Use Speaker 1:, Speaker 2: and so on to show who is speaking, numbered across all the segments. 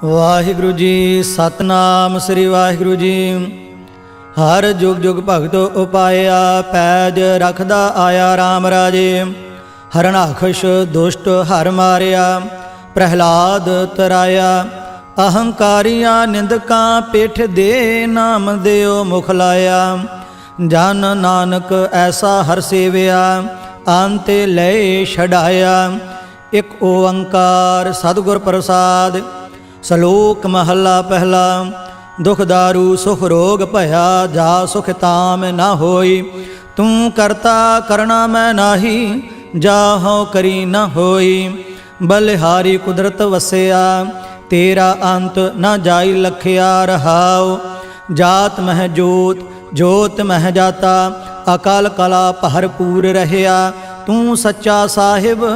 Speaker 1: ਵਾਹਿਗੁਰੂ ਜੀ ਸਤਨਾਮ ਸ੍ਰੀ ਵਾਹਿਗੁਰੂ ਜੀ। ਹਰ ਜੁਗ ਜੁਗ ਭਗਤ ਉਪਾਇਆ, ਪੈਜ ਰਖਦਾ ਆਇਆ RAM ਰਾਜੇ। ਹਰਨਾਖਸ਼ ਦੁਸ਼ਟ ਹਰ ਮਾਰਿਆ, ਪ੍ਰਹਿਲਾਦ ਤਰਾਇਆ। ਅਹੰਕਾਰੀਆਂ ਨਿੰਦਕਾਂ ਪਿੱਠ ਦੇ, ਨਾਮ ਦਿਓ ਮੁਖ ਲਾਇਆ। ਜਨ ਨਾਨਕ ਐਸਾ ਹਰ ਸੇਵਿਆ, ਅੰਤੇ ਲੈ ਛਡਾਇਆ। ਇਕ ਓੰਕਾਰ ਸਤਿਗੁਰ ਪ੍ਰਸਾਦ। ਸਲੋਕ ਮਹੱਲਾ ਪਹਿਲਾ। ਦੁਖ ਦਾਰੂ ਸੁਖ ਰੋਗ ਭਇਆ, ਜਾ ਸੁਖ ਤਾਮ ਨਾ ਹੋਈ। ਤੂੰ ਕਰਤਾ ਕਰਣਾ ਮੈਂ ਨਾਹੀ, ਜਾਹੋ ਕਰੀ ਨਾ ਹੋਈ। ਬਲਿਹਾਰੀ ਕੁਦਰਤ ਵਸਿਆ, ਤੇਰਾ ਅੰਤ ਨਾ ਜਾਈ ਲਖਿਆ ਰਹਾਉ। ਜਾਤ ਮਹਿ ਜੋਤ, ਜੋਤ ਮਹਿ ਜਾਤਾ, ਅਕਾਲ ਕਲਾ ਭਰਪੂਰ ਰਹਿਆ। ਤੂੰ ਸੱਚਾ ਸਾਹਿਬ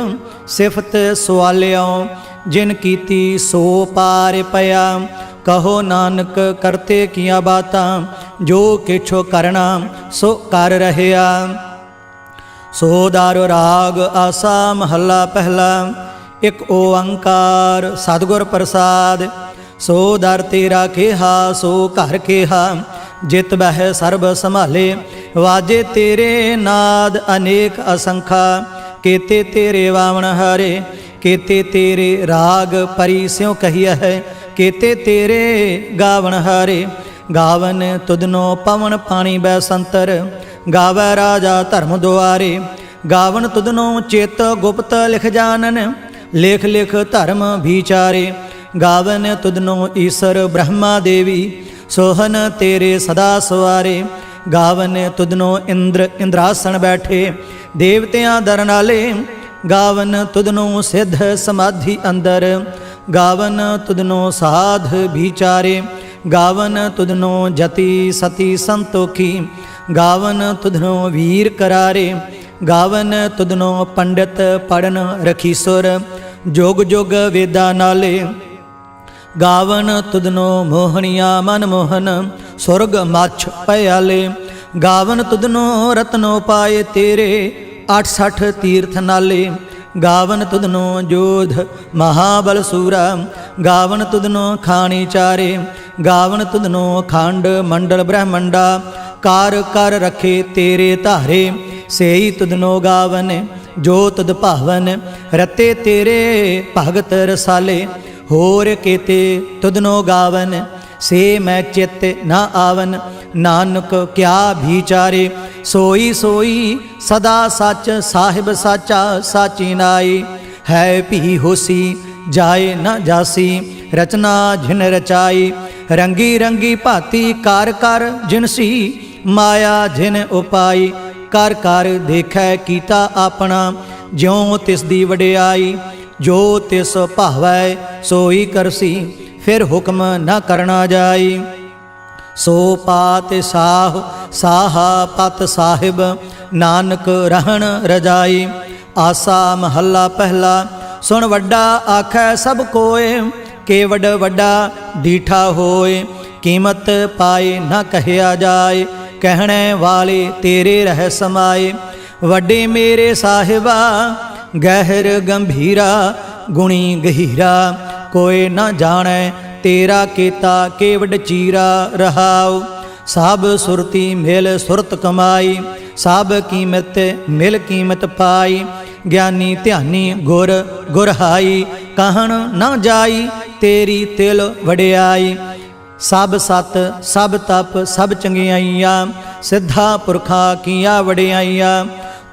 Speaker 1: ਸਿਫਤ ਸਵਾਲਿਓ, ਜਿਨ ਕੀਤੀ ਸੋ ਪਾਰ ਪਿਆ। ਕਹੋ ਨਾਨਕ ਕਰਤੇ ਕੀਆਂ ਬਾਤਾਂ, ਜੋ ਕਿਛੋ ਕਰਨਾ ਸੋ ਕਰ ਰਹਿਆ। ਸੋ ਦਾਰੁ ਰਾਗ ਆਸਾ ਮਹੱਲਾ ਪਹਿਲਾ। ਇਕ ਓੰਕਾਰ ਸਤਿਗੁਰ ਪ੍ਰਸਾਦ। ਸੋ ਦਰ ਤੇਰਾ ਕਿਹਾ, ਸੋ ਘਰ ਕਿਹਾ, ਜਿਤ ਬਹਿ ਸਰਬ ਸੰਭਾਲੇ। ਵਾਜੇ ਤੇਰੇ ਨਾਦ ਅਨੇਕ ਅਸੰਖਾ, ਕੀਤੇ ਤੇਰੇ ਵਾਵਣ ਹਾਰੇ। ਕੀਤੇ ਤੇਰੇ ਰਾਗ ਪਰੀ ਸਿਉ ਕਹੀਆ ਹੈ, ਕੀਤੇ ਤੇਰੇ ਗਾਵਣ ਹਾਰੇ। ਗਾਵਨ ਤੁਧਨੋ ਪਵਨ ਪਾਣੀ ਬੈ ਸੰਤਰ, ਗਾਵੈ ਰਾਜਾ ਧਰਮ ਦੁਆਰੇ। ਗਾਵਨ ਤੁਧਨੋ ਚਿਤ ਗੁਪਤ ਲਿਖ ਜਾਣਨ, ਲਿਖ ਲਿਖ ਧਰਮ ਵਿਚਾਰੇ। ਗਾਵਨ ਤੁਧਨੋ ਈਸਰ ਬ੍ਰਹਮਾ ਦੇਵੀ, ਸੋਹਨ ਤੇਰੇ ਸਦਾ ਸਵਾਰੇ। ਗਾਵਨ ਤੁਧਨੋ ਇੰਦਰ ਇੰਦਰਾਸਣ ਬੈਠੇ, ਦੇਵਤਿਆਂ ਦਰਨਾਲੇ। ਗਾਵਨ ਤੁਧਨੋ ਸਿੱਧ ਸਮਾਧੀ ਅੰਦਰ, ਗਾਵਨ ਤੁਧਨੋ ਸਾਧ ਵਿਚਾਰੇ। ਗਾਵਨ ਤੁਧਨੋ ਜਤੀ ਸਤੀ ਸੰਤੋਖੀ, ਗਾਵਨ ਤੁਧਨੋ ਵੀਰ ਕਰਾਰੇ। ਗਾਵਨ ਤੁਧਨੋ ਪੰਡਿਤ ਪੜਨ ਰਖੀਸੁਰ, ਜੁਗ ਜੁਗ ਵੇਦਾਂ ਨਾਲੇ। ਗਾਵਨ ਤੁਧਨੋ ਮੋਹਣੀਆਂ ਮਨ ਮੋਹਨ, ਸੁਰਗ ਮੱਛ ਪਿਆਲੇ। ਗਾਵਨ ਤੁਧਨੋ ਰਤਨੋ ਪਾਏ ਤੇਰੇ, 68 ਤੀਰਥ ਨਾਲੇ। ਗਾਵਨ ਤੁਧਨੋ ਜੋਧ ਮਹਾਬਲ ਸੂਰਾ, ਗਾਵਨ ਤੁਧਨੋ ਖਾਣੀ ਚਾਰੇ। ਗਾਵਨ ਤੁਧਨੋ ਖੰਡ ਮੰਡਲ ਬ੍ਰਹਮੰਡਾ, ਕਾਰ ਕਰ ਰਖੇ ਤੇਰੇ ਧਾਰੇ। ਸੇਈ ਤੁਧਨੋ ਗਾਵਨ ਜੋ ਤੁਧ ਭਾਵਨ, ਰਤੇ ਤੇਰੇ ਭਗਤ ਰਸਾਲੇ। ਹੋਰ ਕੀਤੇ ਤੁਧਨੋ ਗਾਵਨ, ਸੇ ਮੈਂ ਚਿਤ ਨਾ ਆਵਨ। ਨਾਨਕ ਕਿਆ ਵਿਚਾਰੇ, ਸੋਈ ਸੋਈ ਸਦਾ ਸੱਚ ਸਾਹਿਬ ਸਾਚਾ ਸਾਚੀ ਨਾਈ। ਹੈ ਭੀ ਹੋਸੀ ਜਾਏ ਨਾ ਜਾਸੀ, ਰਚਨਾ ਜਿਨ ਰਚਾਈ। ਰੰਗੀ ਰੰਗੀ ਭਾਤੀ ਕਾਰ ਕਰ ਜਿਨਸੀ, ਮਾਇਆ ਜਿਨ ਉਪਾਈ। ਕਰ ਕਰ ਦੇਖੈ ਕੀਤਾ ਆਪਣਾ, ਜਿਉ ਤਿਸ ਦੀ ਵਡਿਆਈ। ਜੋ ਤਿਸ ਭਾਵੈ ਸੋਈ ਕਰਸੀ, ਫਿਰ ਹੁਕਮ ਨਾ ਕਰਨਾ ਜਾਈ। ਸੋ ਪਾਤ ਸਾਹ ਸਾਹਾ ਪਤ ਸਾਹਿਬ, ਨਾਨਕ ਰਹਿਣ ਰਜਾਈ। ਆਸਾ ਮਹੱਲਾ ਪਹਿਲਾ। ਸੁਣ ਵੱਡਾ ਆਖੈ ਸਭ ਕੋਏ, ਕੇਵਡ ਵੱਡਾ ਡੀਠਾ ਹੋਏ। ਕੀਮਤ ਪਾਏ ਨਾ ਕਹਿਆ ਜਾਏ, ਕਹਿਣੇ ਵਾਲੇ ਤੇਰੇ ਰਹਿ ਸਮਾਏ। ਵੱਡੇ ਮੇਰੇ ਸਾਹਿਬਾ ਗਹਿਰ ਗੰਭੀਰਾ, ਗੁਣੀ ਗਹੀਰਾ। ਕੋਈ ਨਾ ਜਾਣੈ ਤੇਰਾ ਕੀਤਾ ਕੇਵਡ ਚੀਰਾ ਰਹਾਉ। ਸਭ ਸੁਰਤੀ ਮਿਲ ਸੁਰਤ ਕਮਾਈ, ਸਭ ਕੀਮਤ ਮਿਲ ਕੀਮਤ ਪਾਈ। ਗਿਆਨੀ ਧਿਆਨੀ ਗੁਰ ਗੁਰਹਾਈ, ਕਹਿਣ ਨਾ ਜਾਈ ਤੇਰੀ ਤਿਲ ਵਡਿਆਈ। ਸਭ ਸਤ ਸਭ ਤਪ ਸਭ ਚੰਗਿਆਈਆਂ, ਸਿੱਧਾ ਪੁਰਖਾ ਕੀਆਂ ਵਡਿਆਈਆਂ।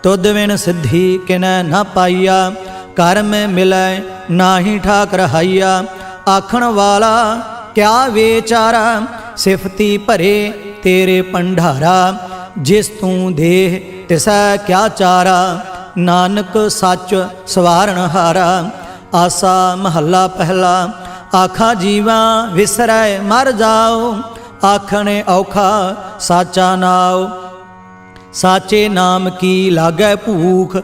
Speaker 1: ਤੁਧ ਵਿਣ ਸਿੱਧੀ ਕਿਨੈ ਨਾ ਪਾਈਆ, ਕਰਮ ਮਿਲੈ ਨਾਹੀ ਠਾਕ ਰਹਾਈਆ। ਆਖਣ ਵਾਲਾ ਕਿਆ ਵਿਚਾਰਾ, ਸਿਫਤੀ ਭਰੇ ਤੇਰੇ ਭੰਡਾਰਾ। ਜਿਸ ਤੂੰ ਦੇਹ ਤਿਸੈ ਕਿਆ ਚਾਰਾ, ਨਾਨਕ ਸੱਚ ਸਵਾਰਨ ਹਾਰਾ। ਆਸਾ ਮਹੱਲਾ ਪਹਿਲਾ। ਆਖਾ ਜੀਵਾ ਵਿਸਰੈ ਮਰ ਜਾਓ, ਆਖਣੇ ਔਖਾ ਸਾਚਾ ਨਾਉ। ਸਾਚੇ ਨਾਮ ਕੀ ਲਾਗੈ ਭੂਖ,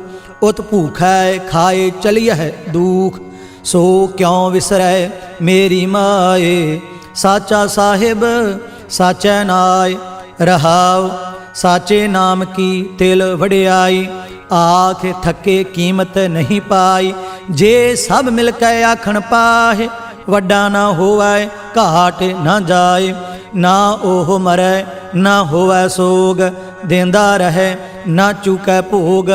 Speaker 1: ਉਤ ਭੂਖੈ ਖਾਏ ਚਲੀਐ ਦੂਖ। ਸੋ ਕਿਉ ਵਿਸਰੈ ਮੇਰੀ ਮਾਏ, ਸਾਚਾ ਸਾਹਿਬ ਸਾਚੈ ਨਾਇ ਰਹਾਉ। ਸਾਚੇ ਨਾਮ ਕੀ ਤਿਲ ਵਡਿਆਈ, ਆਖ ਥਕੇ ਕੀਮਤ ਨਹੀਂ ਪਾਈ। ਜੇ ਸਭ ਮਿਲ ਕੇ ਆਖਣ ਪਾਹੇ, ਵੱਡਾ ਨਾ ਹੋਵੈ ਘਾਟ ਨਾ ਜਾਏ। ਨਾ ਉਹ ਮਰੈ ਨਾ ਹੋਵੈ ਸੋਗ, ਦੇਂਦਾ ਰਹੈ ਨਾ ਚੁਕੈ ਭੋਗ।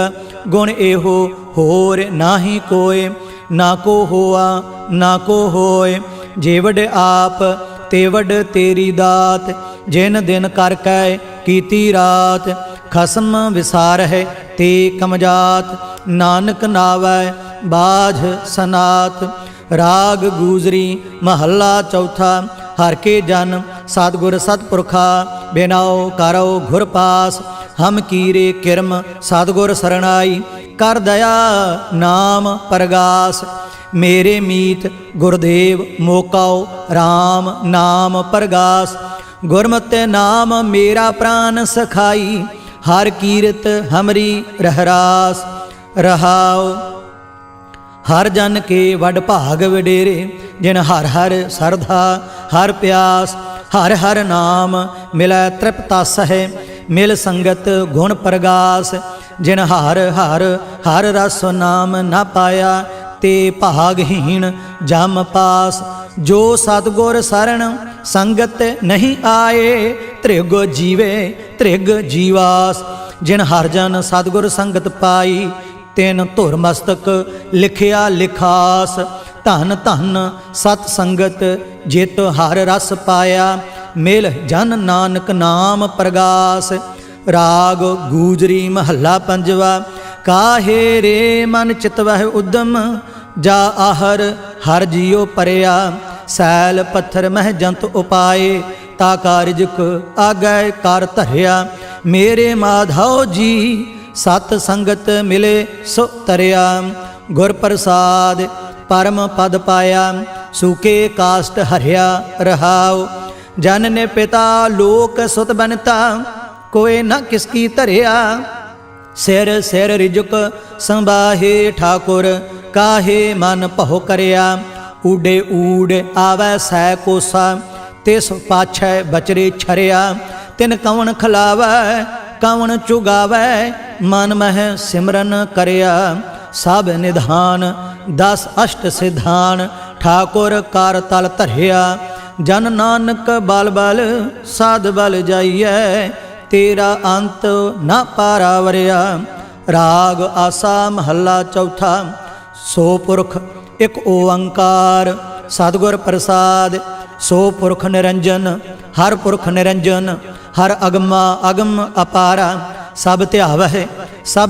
Speaker 1: ਗੁਣ ਇਹੋ ਹੋਰ ਨਾਹੀ ਕੋਇ, ਨਾ ਕੋ ਹੋਆ ਨਾ ਕੋ ਹੋਏ। ਜੇ ਵਡ ਆਪ ਤੇ ਵਡ ਤੇਰੀ ਦਾਤ, ਜਿਨ ਦਿਨ ਕਰ ਕੈ ਕੀਤੀ ਰਾਤ। ਖਸਮ ਵਿਸਾਰਹਿ ਤੇ ਕਮਜਾਤ, ਨਾਨਕ ਨਾਵੈ ਬਾਝ ਸਨਾਤ। ਰਾਗ ਗੂਜਰੀ ਮਹੱਲਾ ਚੌਥਾ। ਹਰ ਕੇ ਜਨ ਸਤਿਗੁਰ ਸਤਿਪੁਰਖਾ, ਬਿਨਾਉ ਕਰਉ ਘੁਰ ਪਾਸ। ਹਮ ਕੀਰੇ ਕਿਰਮ ਸਤਿਗੁਰ ਸਰਣਾਈ, ਕਰ ਦਇਆ ਨਾਮ ਪਰਗਾਸ। ਮੇਰੇ ਮੀਤ ਗੁਰਦੇਵ ਮੋਕਾਉ, RAM ਨਾਮ ਪਰਗਾਸ। ਗੁਰਮਤਿ ਨਾਮ ਮੇਰਾ ਪ੍ਰਾਨ ਸਖਾਈ, ਹਰ ਕੀਰਤ ਹਮਰੀ ਰਹਿਰਾਸ। ਰਹਾਉ ਹਰ ਜਨ ਕੇ ਵਡ ਭਾਗ ਵਡੇਰੇ, ਜਿਨ ਹਰ ਹਰ ਸਰਧਾ ਹਰ ਪਿਆਸ। ਹਰ ਹਰ ਨਾਮ ਮਿਲੈ ਤ੍ਰਿਪਤਾਸ ਹੈ, ਮਿਲ ਸੰਗਤ ਗੁਣ ਪ੍ਰਗਾਸ। ਜਿਨ ਹਰ ਹਰ ਹਰ ਰਸ ਨਾਮ ਨਾ ਪਾਇਆ, ਤੇ ਭਾਗਹੀਣ ਜਮ ਪਾਸ। ਜੋ ਸਤਿਗੁਰ ਸਰਣ ਸੰਗਤ ਨਹੀਂ ਆਏ, ਤ੍ਰਿਗ ਜੀਵੇ ਤ੍ਰਿਗ ਜੀਵਾਸ। ਜਿਨ ਹਰ ਜਨ ਸਤਿਗੁਰ ਸੰਗਤ ਪਾਈ, ਤਿਨ ਧੁਰ ਮਸਤਕ ਲਿਖਿਆ ਲਿਖਾਸ। ਧਨ ਧਨ ਸਤ ਸੰਗਤ ਜਿਤ ਹਰ ਰਸ ਪਾਇਆ, ਮਿਲ ਜਨ ਨਾਨਕ ਨਾਮ ਪ੍ਰਗਾਸ। ਰਾਗ ਗੂਜਰੀ ਮਹੱਲਾ ਪੰਜਵਾ। ਕਾਹੇ ਰੇ ਮਨ ਚਿਤਵਹਿ ਉਦਮ, ਜਾ ਆਹਰ ਹਰ ਜੀਉ ਪਰਿਆ। ਸੈਲ ਪੱਥਰ ਮਹਿ ਜੰਤ ਉਪਾਏ, ਤਾ ਕਾਰਜਕ ਆਗੈ ਕਰ ਧਰਿਆ। ਮੇਰੇ ਮਾਧਵ ਜੀ ਸਤ ਸੰਗਤ ਮਿਲੇ ਸੋ ਤਰਿਆ। ਗੁਰ ਪ੍ਰਸਾਦ ਪਰਮ ਪਦ ਪਾਇਆ, ਸੂਕੇ ਕਾਸ਼ਟ ਹਰਿਆ ਰਹਾਉ। ਜਨ ਨੇ ਪਿਤਾ ਲੋਕ ਸੁਤ ਬਨਤਾ, ਕੋਏ ਨਾ ਕਿਸ ਕੀ ਧਰਿਆ। ਸਿਰ ਸਿਰ ਰਿਜਕ ਸੰਭਾਹੇ ਠਾਕੁਰ, ਕਾਹੇ ਮਨ ਭਉ ਕਰਿਆ। ਊਡੇ ਊੜ ਆਵੈ ਸੈ ਕੋਸਾ, ਤਿਸ ਪਾਛੈ ਬਚਰੇ ਛਰਿਆ। ਤਿਨ ਕਵਣ ਖਲਾਵੈ ਕਵਣ ਚੁਗਾਵੈ, ਮਨ ਮਹਿ ਸਿਮਰਨ ਕਰਿਆ। ਸਭ ਨਿਧਾਨ ਦਸ ਅਸ਼ਟ ਸਿਧਾਨ, ਠਾਕੁਰ ਕਰ ਤਲ ਧਰਿਆ। ਜਨ ਨਾਨਕ ਬਲ ਬਲ ਸਾਧ ਬਲ ਜਾਈਐ, ਤੇਰਾ ਅੰਤ ਨਾ ਪਾਰਾਵਰਿਆ। ਰਾਗ ਆਸਾ ਮਹੱਲਾ ਚੌਥਾ। ਸੋ ਪੁਰਖ ਇਕ ਓੰਕਾਰ, ਸਤਿਗੁਰ ਪ੍ਰਸਾਦ। ਸੋ ਪੁਰਖ ਨਿਰੰਜਨ ਹਰ ਪੁਰਖ ਨਿਰੰਜਨ, ਹਰ ਅਗਮਾ ਅਗਮ ਅਪਾਰਾ। ਸਭ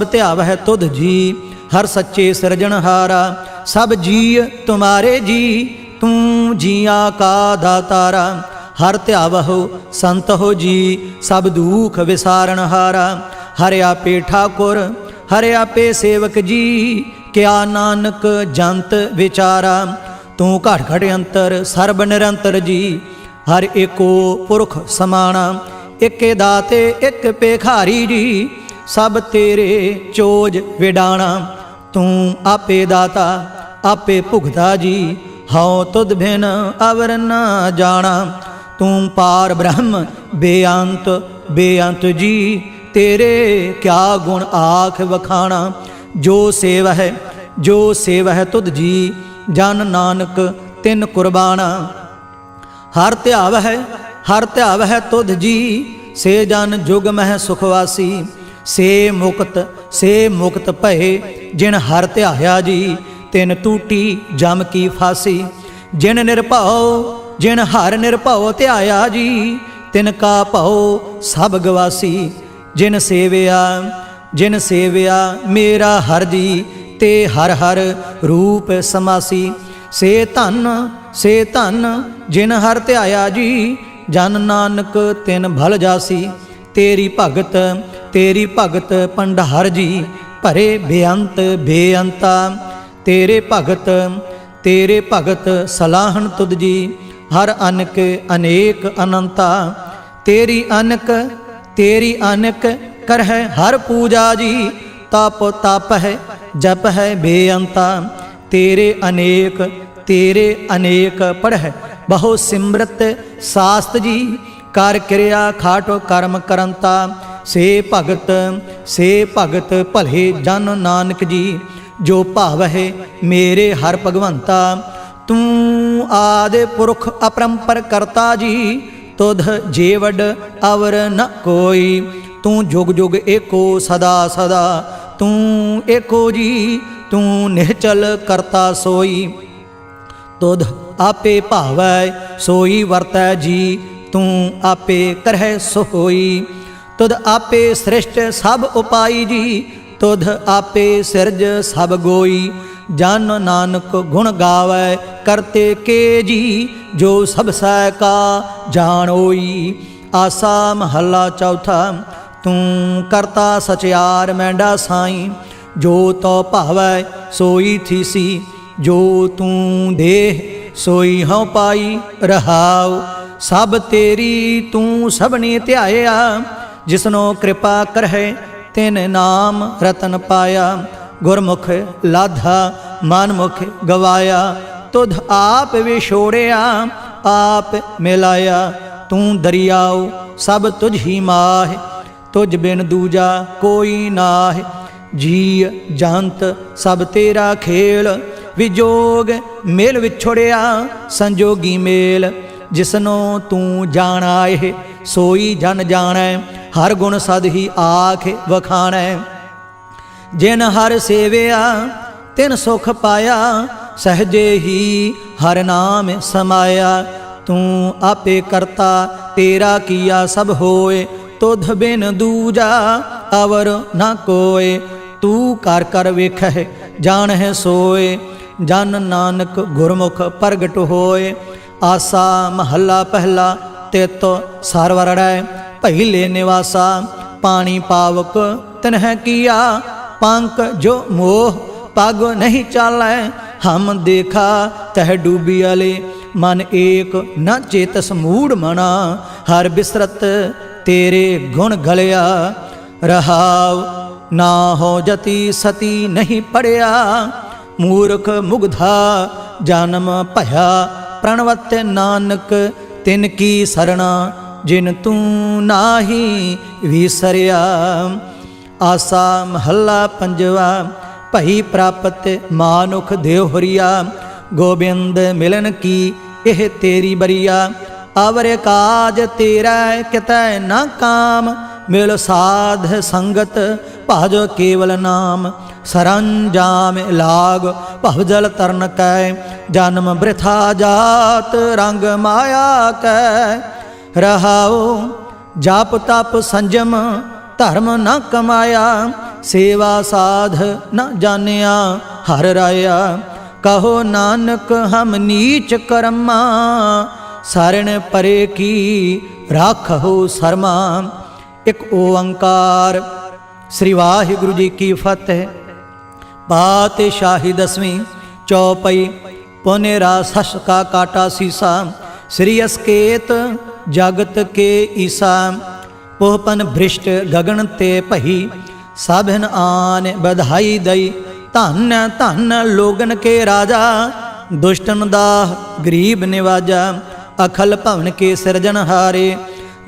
Speaker 1: ਧਿਆਵਹਿ ਤੁਧ ਜੀ, ਹਰ ਸੱਚੇ ਸਿਰਜਣਹਾਰਾ। ਸਭ ਜੀ ਤੁਮਾਰੇ ਜੀ, ਤੂੰ ਜੀਆਂ ਕਾ ਦਾਤਾਰਾ। ਹਰ ਧਿਆਵਹੁ ਸੰਤ ਹੋ ਜੀ, ਸਭ ਦੁਖ ਵਿਸਾਰਣਹਾਰਾ। ਹਰਿ ਆਪੇ ਠਾਕੁਰ ਹਰਿ ਆਪੇ ਸੇਵਕ ਜੀ, ਕਿਆ ਨਾਨਕ ਜੰਤ ਵਿਚਾਰਾ। ਤੂੰ ਘਟ ਘਟ ਅੰਤਰ ਸਰਬ ਨਿਰੰਤਰ ਜੀ, ਹਰ ਏਕੋ ਪੁਰਖ ਸਮਾਣਾ। ਇਕੇ ਦਾਤੇ ਇਕ ਭੇਖਾਰੀ ਜੀ, ਸਭ ਤੇਰੇ ਚੋਜ ਵਿਡਾਣਾ। ਤੂੰ ਆਪੇ ਦਾਤਾ ਆਪੇ ਭੁਗਤਾ ਜੀ, ਹਉ ਤੁਧ ਬਿਨ ਅਵਰ ਨਾ ਜਾਣਾ। ਤੂੰ ਪਾਰ ਬ੍ਰਹਮ ਬੇਅੰਤ ਬੇਅੰਤ ਜੀ, ਤੇਰੇ ਕਿਆ ਗੁਣ ਆਖ ਵਖਾਣਾ। ਜੋ ਸੇਵ ਹੈ ਤੁਧ ਜੀ, ਜਨ ਨਾਨਕ ਤਿਨ ਕੁਰਬਾਨਾ। ਹਰ ਧਿਆਵ ਹੈ ਤੁਧ ਜੀ, ਸੇ ਜਨ ਜੁਗ ਮਹਿ ਸੁਖਵਾਸੀ। ਸੇ ਮੁਕਤ ਭਏ, ਜਿਨ ਹਰ ਧਿਆਇਆ ਜੀ, ਤਿਨ ਟੂਟੀ ਜਮ ਕੀ ਫਾਸੀ। ਜਿਨ ਹਰ ਨਿਰਭਉ ਧਿਆਇਆ ਜੀ, ਤਿਨ ਕਾ ਭਉ ਸਭ ਗਵਾਸੀ। ਜਿਨ ਸੇਵਿਆ ਮੇਰਾ ਹਰ ਜੀ, ਤੇ ਹਰ ਹਰ ਰੂਪ ਸਮਾਸੀ। ਸੇ ਧਨ ਜਿਨ ਹਰ ਧਿਆਇਆ ਜੀ, ਜਨ ਨਾਨਕ ਤਿਨ ਭਲ ਜਾਸੀ। ਤੇਰੀ ਭਗਤ ਭੰਡਾਰ ਜੀ, ਭਰੇ ਬੇਅੰਤ ਬੇਅੰਤਾ। ਤੇਰੇ ਭਗਤ ਸਲਾਹਣ ਤੁਧ ਜੀ, ਹਰ ਅਨਕ ਅਨੇਕ ਅਨੰਤਾ। ਤੇਰੀ ਅਨਕ ਕਰਹਿ ਹਰ ਪੂਜਾ ਜੀ, ਤਪ ਹੈ ਜਪ ਹੈ ਬੇਅੰਤਾ। ਤੇਰੇ ਅਨੇਕ ਪੜ੍ਹੈ ਬਹੁ ਸਿਮਰਤ ਸਾਸਤ ਜੀ, ਕਰ ਕਿਰਿਆ ਖਾਟੋ ਕਰਮ ਕਰੰਤਾ। ਸੇ ਭਗਤ ਭਲੇ ਜਨ ਨਾਨਕ ਜੀ, ਜੋ ਭਾਵਹਿ ਮੇਰੇ ਹਰ ਭਗਵੰਤਾ। ਤੂੰ आदि पुरख अपरंपर करता जी, तुध जेवड अवर न कोई। तू जुग जुग एको सदा सदा, तू एको जी, तू निहचल करता सोई। तुध आपे भावै सोई वर्तै जी, तू आपे करह सोई। तुध आपे सृष्ट सब उपाई जी, तुध आपे सिरज सब गोई। जन नानक गुण गावै करते के जी, जो सब सै का जानोई। आसा महला चौथा, तू करता सचियार मैंडा साई। जो तो भावै सोई थीसी, जो तू देह सोई हਉ पाई। रहाओ सब तेरी तू सबने ध्याया, जिसनो कृपा करहे तिन नाम रतन पाया। गुरमुख लाधा मनमुख गवाया, तुध आप विछोड़िया आप मिलाया। तू दरियाओ सब तुझ ही माह, तुझ बिन दूजा कोई नाह। जी जंत सब तेरा खेल, विजोग मेल विछोड़िया संजोगी मेल। जिसनो तू जान आए सोई जन जानै, हर गुण सद ही आख वखाणै। जिन हर सेविया तिन सुख पाया, सहजे ही हर नाम समाया। तू आपे करता तेरा किया सब होए, तुध बिन दूजा अवर न कोय। तू कर कर वेखह जानह सोए, जन नानक गुरमुख प्रगट होए। आसा महला पहला, तित सरवरड़ै पहिले निवासा। पानी पावक तनह किया, पंक जो मोह पग नहीं चालै। हम देखा तह डूबी अले, मन एक न चेतस मूड मना। हर बिसरत तेरे गुण गलिया, रहाव ना हो जति सती नहीं पड़िया। मूर्ख मुग्धा जन्म भया, प्रणवत नानक तिनकी सरना। जिन तू नाही विसरिया। आसा महला पंजवा, भई प्राप्त मानुख देवहरिया। गोबिंद मिलन की एह तेरी बरिया, अवर काज तेरा कितै न काम। मिल साध संगत भज केवल नाम, सरंजाम लाग भवजल तरन कै। जन्म वृथा जात रंग माया कै। रहाओ जाप तप संजम धर्म न कमाया। सेवा साध न जानिया हर राया। कहो नानक हम नीच कर्मा, सारण परे की राखो शर्मा। एक ओंकार। श्री वाहिगुरु जी की फतेह। पातशाही दसवीं चौपई। पुनेरा सस का काटा सीसा, श्री अस्केत जगत के ईसा। पोहपन भ्रिष्ट गगन ते पही, साभिन आन बधाई दई। धन धन लोगन के राजा, दुष्टन दाह गरीब निवाजा। अखल भवन के सिरजनहारे,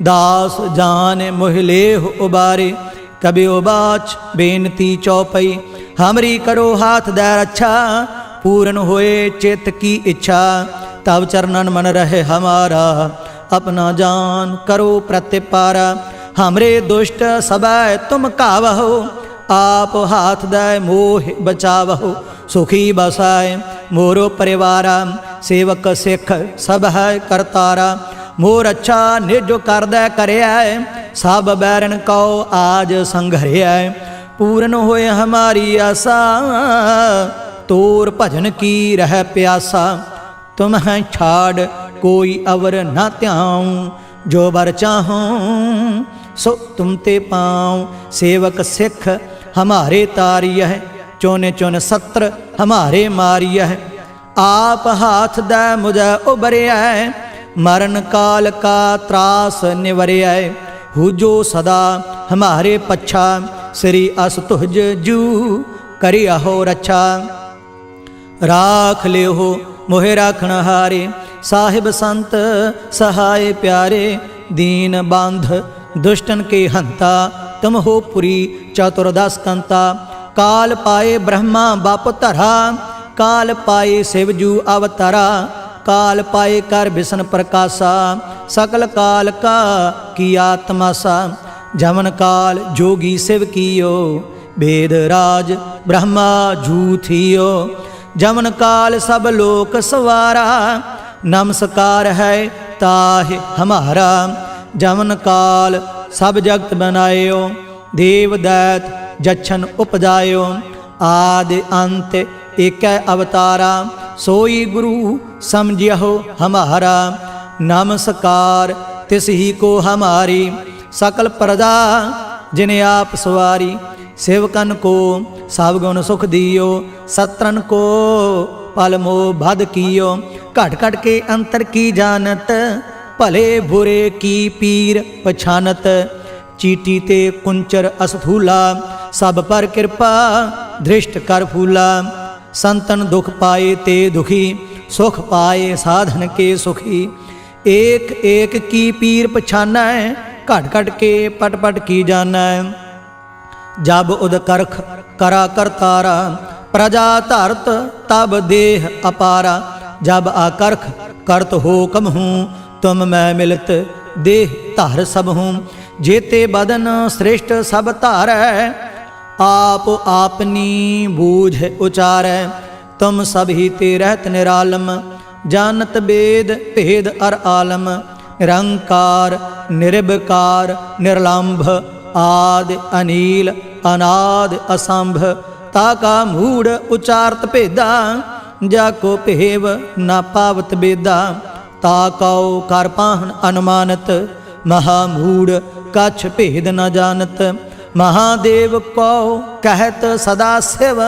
Speaker 1: दास जान मोहिलेह उबारे। कबि उबाच बेनती चौपई, हमरी करो हाथ दै रक्षा। पूर्ण होए चित्त की इच्छा, तब चरणन मन रहे हमारा। अपना जान करो प्रतिपारा, हमरे दुष्ट सबै तुम कावहो। आप हाथ दै मोह बचावहो, सुखी बसाए मोरो परिवारा। सेवक सिख सब है करतारा, मोर अच्छा निज कर दै करया। सब बैरन कौ आज संघरया। पूर्ण होए हमारी आशा, तोर भजन की रह प्यासा। तुम है छाड़ कोई अवर न त्याऊं, जो बर चाहूं सो तुम ते पाऊं। सेवक सिख हमारे तारिय है, चोने चुन सत्र हमारे मारिय है। आप हाथ दै मुझे उबरिया, मरण काल का त्रास निवरिया। हुजो सदा हमारे पच्छा, श्री अस तुझ जू करिया हो रक्षा। राख ले हो मोहे राखण हारे, साहिब संत सहाय प्यारे। दीन बांध दुष्टन के हंता, तुम हो पुरी चतुर्दश कंता। काल पाए ब्रह्मा बाप धरा, काल पाए शिवजू अवतारा। काल पाए कर बिसन प्रकाशा, सकल काल का किया तमाशा। जमन काल जोगी शिव कियो, वेद राज ब्रह्मा जूथियो। जमन काल सब लोक सवारा, नमस्कार है ताहि हमारा। जमन काल सब जगत बनायो, देव दैत जच्छन उपजायो। आदि अंत एक अवतारा, सोई गुरु समझियो हमारा। नमस्कार तिस ही को हमारी, सकल प्रजा जिने आप सवारी। सेवकन को सब गुण सुख दियो, सत्रन को पल मोह बध कियो। घट घट के अंतर की जानत, भले बुरे की पीर पछानत। चीटी ते कुंचर असफूला, सब पर कृपा दृष्ट कर फूला। संतन दुख पाए ते दुखी, सुख पाए साधन के सुखी। एक एक की पीर पछाना, घट घट के पट पट की जाना। जब उद करख करा करतारा, प्रजा धरत तब देह अपारा। जब आकर्ख करत हो कम हूँ, तुम मैं मिलत देह धर सब हूँ। जेते बदन श्रेष्ठ सब धारै, आप आपनी बूझ उचारै। तुम सब ही ते रहत निरालम, जानत वेद भेद अर आलम। निरंकार निर्विकार निर्लंभ, आदि अनील अनाद असंभ। ताका मूढ़ उचारत भेदा, जाको भेव न पावत बेदा। ताकौ कर पाहन अनुमानत, महामूढ़ कछ भेद न जानत। महादेव को कहत सदा शिव,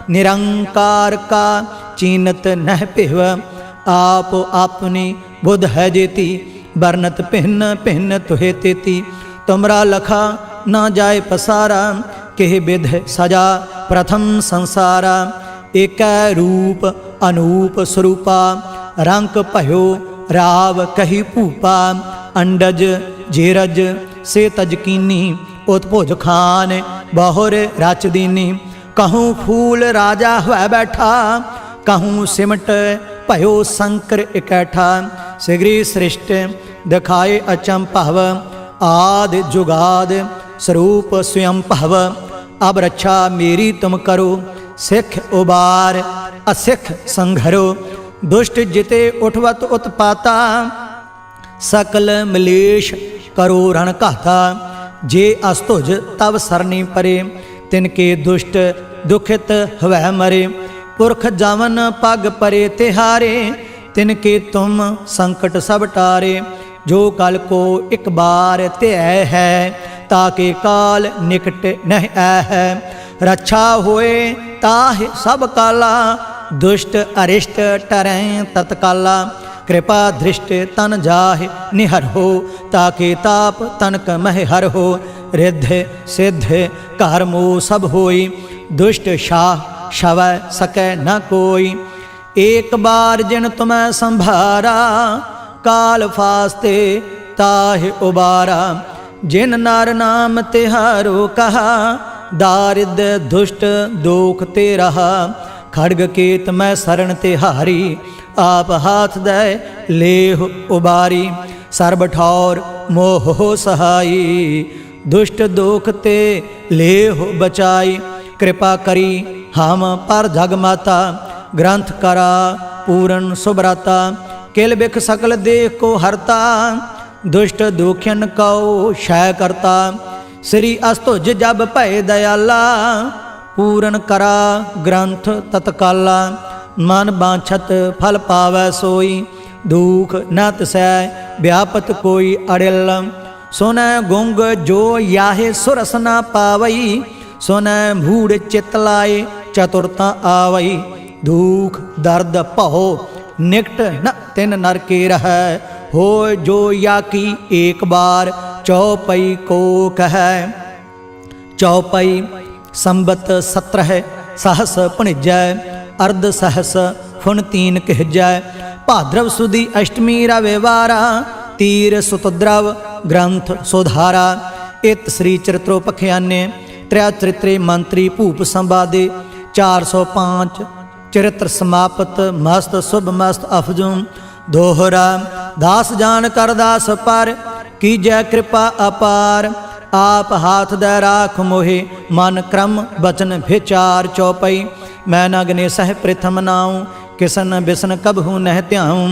Speaker 1: निरंकार का चीनत नह पिहव। आप अपनी बुध है जेती, बरनत भिन्न भिन्न तुहे तेती। तुमरा लखा न जाय पसारा, केह विध सजा प्रथम संसारा। एक रूप अनूप स्वरूपा, रंक भयो राव कही भूपा। अंडज जेरज से तजकीनी, उत्भुज खान बहुर रच दीनी। कहूँ फूल राजा हुआ बैठा, कहूँ सिमट भयो शंकर इकैठा। सिगरी सृष्ट दिखाए अचंभव, आदि जुगाद स्वरूप स्वयं भव। अब रक्षा मेरी तुम करो, सिख उबार असिख संघरो। दुष्ट जिते उठवत उत्पाता, सकल मलेश करो रण घाता। जे अस्तुज तब सरनी परे, तिनके दुष्ट दुखित हवै मरे। पुरख जावन पग परे तिहारे, तिनके तुम संकट सब टारे। जो कल को एक बार त्यय है, ताके काल निकट नहीं है। रक्षा होए ताहि सब काला, दुष्ट अरिष्ट टरें तत्काला। कृपा दृष्ट तन जाहि निहर हो, ताके ताप तनक मह हर हो। रिद्ध सिद्ध कर मोह सब होई, दुष्ट शाह शवै सकै न कोई। एक बार जिन तुम्हें संभारा, काल फास्ते ताहि उबारा। जिन नर नाम तिहारो कहा, दारिद्र दुष्ट दोख ते रहा। खड़ग केत मैं शरण तिहारी, आप हाथ दे लेह उबारी। सर्ब ठौर मोह सहाई, दुष्ट दोख ते लेह बचाई। कृपा करी हम पर जगमाता, ग्रंथ करा पूरन सुब्रता। किल बिख सकल देह को हरता, दुष्ट दुखियन कौ क्षय करता। श्री अस्तुज जब भय दयाला, पूरन करा ग्रंथ तत्काला। मन बांछत फल पावै सोई, दुख न तिसै व्यापत कोई अड़िल। सुनै गुंग जो याहे सुरस न पावई, सुनै मूढ़ चित लाए चतुरता आवई। दुख दर्द भौ निकट न तिन नर के रहै, हो जो या की एक बार चौपई को कह। चौपई संबत 17 सहस भणिजै, अर्ध सहस फुन तीन कहजै। भाद्रव सुदी अष्टमी रविवारा, तीर सुतद्रव ग्रंथ सुधारा। इत श्री चरित्रोपख्याने त्रय चरित्रे मंत्री भूप संवादे 405 ਚਰਿਤ੍ਰ ਸਮਾਪਤ ਮਸਤ ਸੁਭ ਮਸਤ ਅਫਜੂ ਦੋਹਰਾ ਦਾਸ ਜਾਣ ਕਰ ਦਾਸ ਪਰ ਕੀਜੈ ਕਿਰਪਾ ਅਪਾਰ आप हाथ दे राख मोहे मन क्रम बचन विचार चौपई मैं न गने सह प्रथम नाऊं किसन बिसन कबहू नह त्याऊं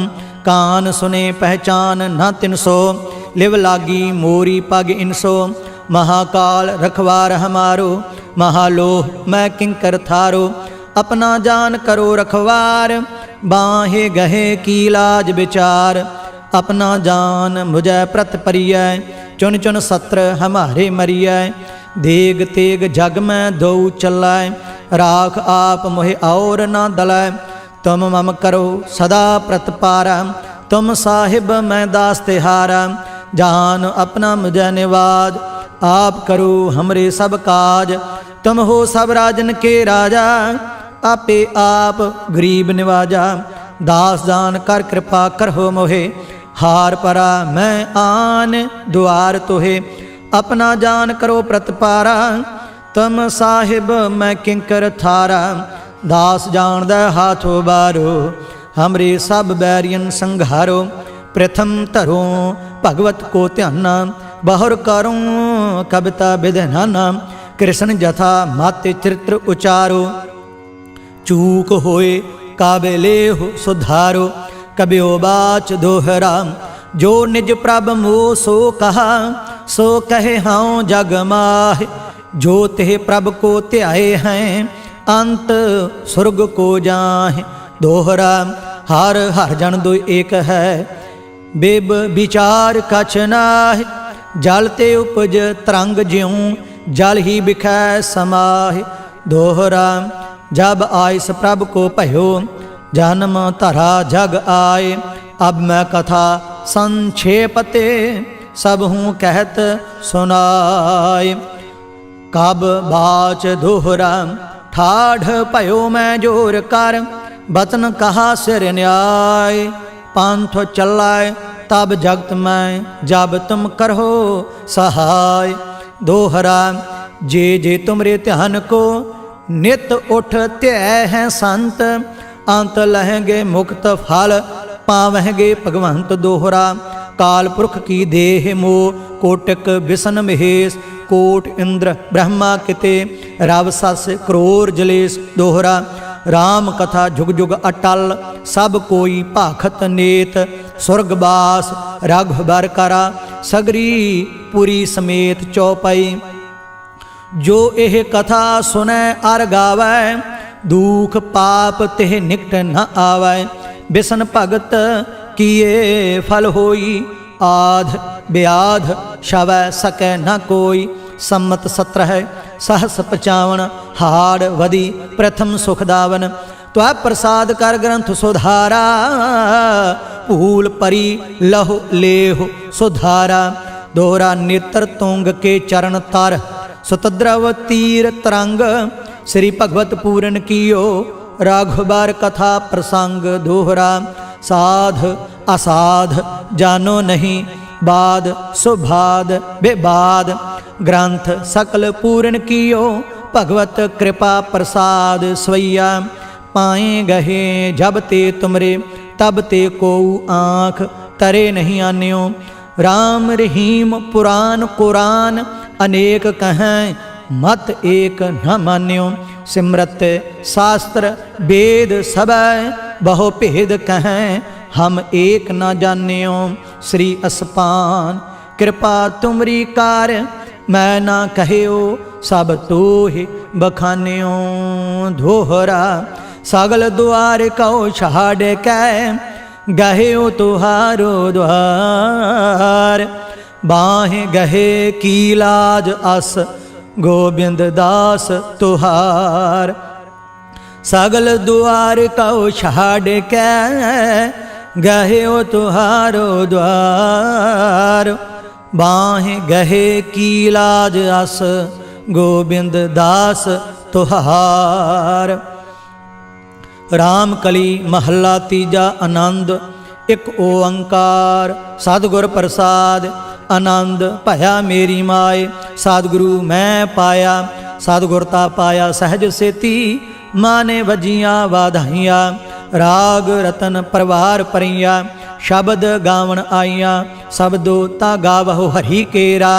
Speaker 1: कान सुने पहचान न तिनसो लिव लागी मोरी पग इनसो महाकाल रखवार हमारो महालोह मैं किंकर थारो अपना जान करो रखवार बाहे गहे की लाज विचार अपना जान मुझे प्रत परिय चुन चुन सत्र हमारे मरिय देग तेग जग में दो चलाय राख आप मोहे और न दलाय तुम मम करो सदा प्रतपारा तुम साहिब मैं दास तिहारा जान अपना मुझे निवाज आप करो हमरे सब काज तुम हो सब राजन के राजा आपे आप गरीब निवाजा दास जान कर कृपा करहो मोहे हार परा मैं आन द्वार तोहे अपना जान करो प्रतपारा तम साहिब मैं किंकर थारा दास जान दे हाथों बारो हमरे सब बैरियन संघारो प्रथम धरो भगवत को ध्याना बहुर करूँ कविता विधनाना कृष्ण जथा माते चरित्र उचारो चूक होए काबिले हो सुधारो कबियो बाच दोहरा जो निज प्रभ मोह सो कहा सो कहे हाँ जग माह जो तेह प्रभ को त्याए हैं अंत स्वर्ग को जाहे दोहरा हर हर जन दो एक है बेब विचार कछ नाह जल ते उपज तरंग ज्यों जल ही बिखै समाह दोहरा जब आइस प्रभ को भयो जन्म धरा जग आए अब मैं कथा संक्षेपते सब हूँ कहत सुनाए कब बाच दोहरा ठाढ़ भयो मैं जोर कर बतन कहा सिर न्याय पंथ चलाए तब जगत में जब तुम करहो सहाय दोहरा जे तुमरे ध्यान को नित उठ त्याय हैं संत अंत लहेंगे मुक्त फल पावेंगे भगवंत दोहरा काल पुरख की देह मोह कोटक बिसन महेश कोट इंद्र ब्रह्मा किते रव सस क्रोर जलेश दोहरा राम कथा जुग जुग अटल सब कोई भाखत नेत स्वर्गवास रघुबर करा सगरी पुरी समेत चौपाई जो एह कथा सुनै अर गावै दुख पाप तेह निकट न आवै बिसन भगत किए फल होई आध ब्याध शवै सकै न कोई सम्मत 17 सहस 55 हाड़ वदी प्रथम सुखदावन त्वै प्रसाद कर ग्रंथ सुधारा भूल परी लहु लेहु सुधारा दोहरा नेत्र तुंग के चरण तर सुतद्रव तीर तरंग श्री भगवत पूरन कियो राघुबर कथा प्रसंग दोहरा साध असाध जानो नहीं बाद सुभाद बेबाद ग्रंथ सकल पूरन कियो भगवत कृपा प्रसाद स्वैया पाए गहे जब ते तुमरे तब ते को आँख तरे नहीं आन्यो राम रहीम पुराण कुरान अनेक कहें मत एक न मान्यो सिमरत शास्त्र वेद सब बहु भेद कहें हम एक न जान्यो श्री असपान कृपा तुमरी कार मैं ना कहो सब तो ही बखान्यो दोहरा सगल द्वार कहो छाड़ कै गहे तुहारो द्वार बाहें गहे की लाज अस गोबिंद दास तुहार सगल द्वार कहो छाड़ कै गहे तुहारो द्वार बाहें गहे की लाज अस गोबिंद दास तुहार राम कली महला तीजा आनंद एक ओंकार सतगुर प्रसाद आनंद भया मेरी माए सतगुरु मैं पाया सतगुरता पाया सहज सेती माने वजियां वाधाइयां राग रतन परवार परियां शब्द गावन आइयां शब्दो ता गावहो हरि केरा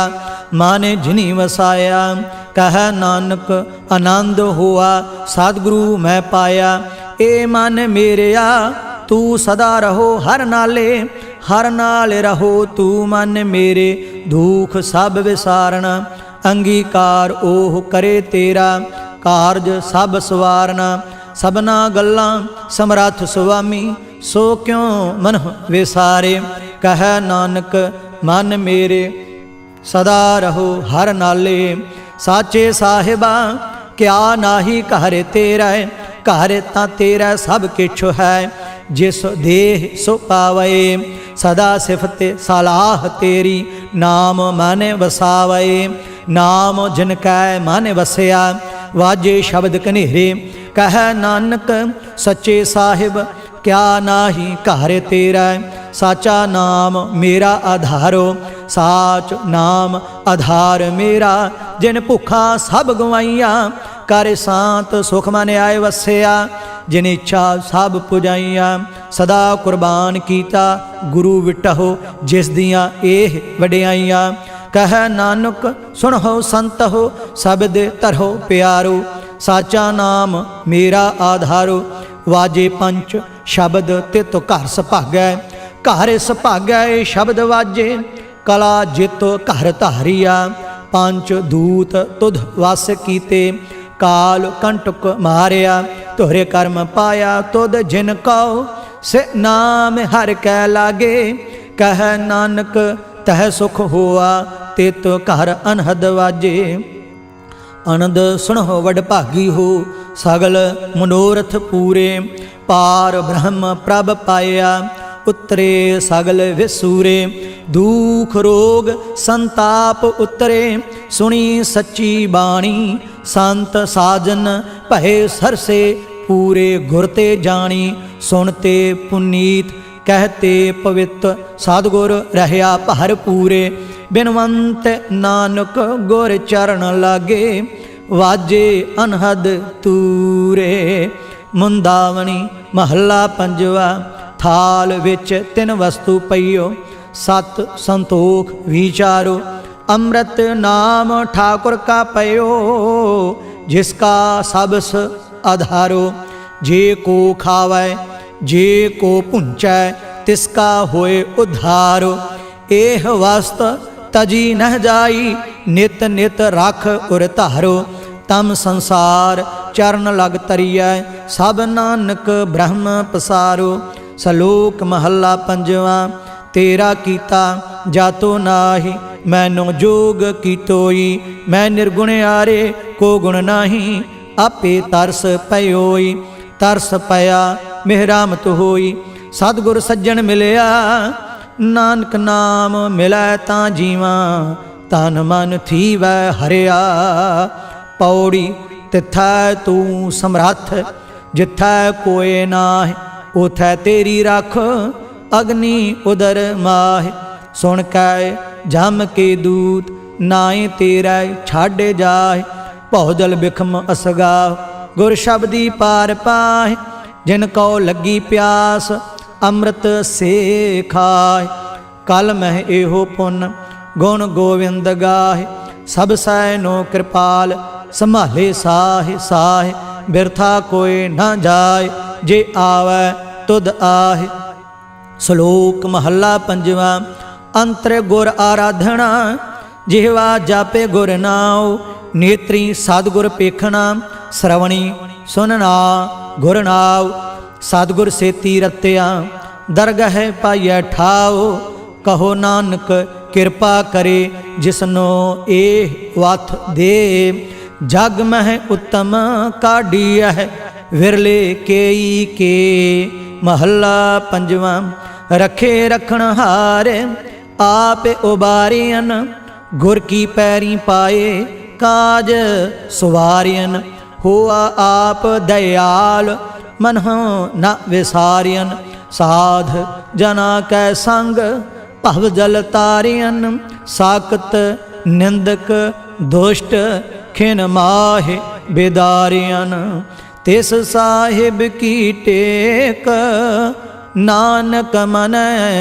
Speaker 1: माने जिनी वसाया कह नानक आनंद हुआ सतगुरु मैं पाया ए मन मेरिया तू सदा रहो हर नाल रहो तू मन मेरे दुख सब विसारना अंगीकार ओह करे तेरा कारज सब सवारना सबना गल्लां समरथ सुआमी सो क्यों मन विसारे कह नानक मन मेरे सदा रहो हर नाले साचे साहिबा क्या नाही घर तेरा घर ता तेरा सब किछु है जिस देह सो पावे सदा सिफत सलाह तेरी नाम माने वसावे नाम जिनकै माने वसया वाजे शब्द कनेरे कह नानक सच्चे साहिब क्या नाही घर तेरा साचा नाम मेरा आधारो साच नाम आधार मेरा जिन भुखा सब गवाइया कर शांत सुख मन आए वसया जिन इच्छा सब पुजाइया सदा कुर्बान कीता गुरु विटहो जिस दियां एह वडियाइया कह नानक सुनहो संत हो शब्द तरहो प्यारो साचा नाम मेरा आधारो वाजे पंच शब्द तित घर सुभागै घर सुभागै शब्द वाजे कला जित घर धारिया पंच दूत तुध वस कीते काल कंटक मारिया तोहरे कर्म पाया तुद जिन कहो से नाम हर कै लागे कह नानक तह सुख हुआ तित घर अनहद वाजे आनंद सुनहो वड भागी हो सगल मनोरथ पूरे पार ब्रह्म प्रभ पाया उतरे सगल विसूरे दुख रोग संताप उतरे सुनी सच्ची बाणी संत साजन भय सरसे पूरे गुरते जानी सुनते पुनीत कहते पवित्र सतगुर रहया भर पूरे बिनवंत नानक गुर चरण लागे वाजे अनहद तूरे मुंदावनी महला पंजवा थाल विच तिन वस्तु पईओ सत संतोख विचारो अमृत नाम ठाकुर का पयो जिसका सबस आधारो जे को खावै जे को पुंचै तिसका होए उद्धारो एह वस्त तजी नह जाई नित नित रख उर धारो तम संसार चरण लग तरियै सब नानक ब्रह्म पसारो सलोक महला पंजवा तेरा कीता जातो नाही मैनो जोग कीतोई मैं निर्गुण आरे को गुण नाही आपे तरस पयोई तरस पया मेहरामत होई सतगुर सज्जन मिलया नानक नाम मिलै तां जीवा तन मन थी वै हरिया पौड़ी तिथै तू समरथ जिथै कोय नाह उथै तेरी रख अग्नि उदर माह सुन कै जम के दूत नाए तेरा छाड़े जाए भौजल बिखम असगा गुर शब्दी पार पाए जिन को लगी प्यास अमृत से खाए कल मह एहो पुन गुण गोविंद गाहे सब सैनो कृपाल संभाले साहे साहे बिरथा कोई न जाए जे आवे तुद आहे श्लोक महला पंजवा अंतर गुर आराधना जिहवा जापे गुर नाव नेत्री सतगुर पेखना श्रवणी सुनना गुर नाव सतगुर सेती रत्या दरगह पाइय ठाओ कहो नानक किरपा करे जिसनो एह वथ दे जग मह उत्तम काढ़िय विरले केई के महला पंजवा रखे रखण हारे आप उबारियन गुर की पैरी पाए काज सुवारियन हुआ आप दयाल मन न विसारियन साध जना कै संग भव जल तारियन साकत निंदक दुष्ट खिन माहे बेदारियन तिस साहिब की टेक नानक मन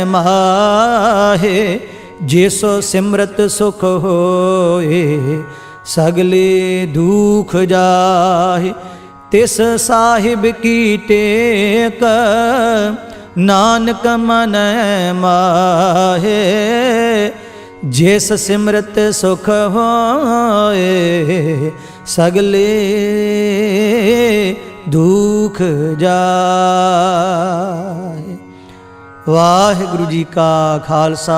Speaker 1: माहे। जिसो सिमरत सुख होए सगले दुख जाहे। तिस साहिब की टेक नानक मन माहे। जिस सिमरत सुख होए सगले दुख जाए। वाहिगुरु जी का खालसा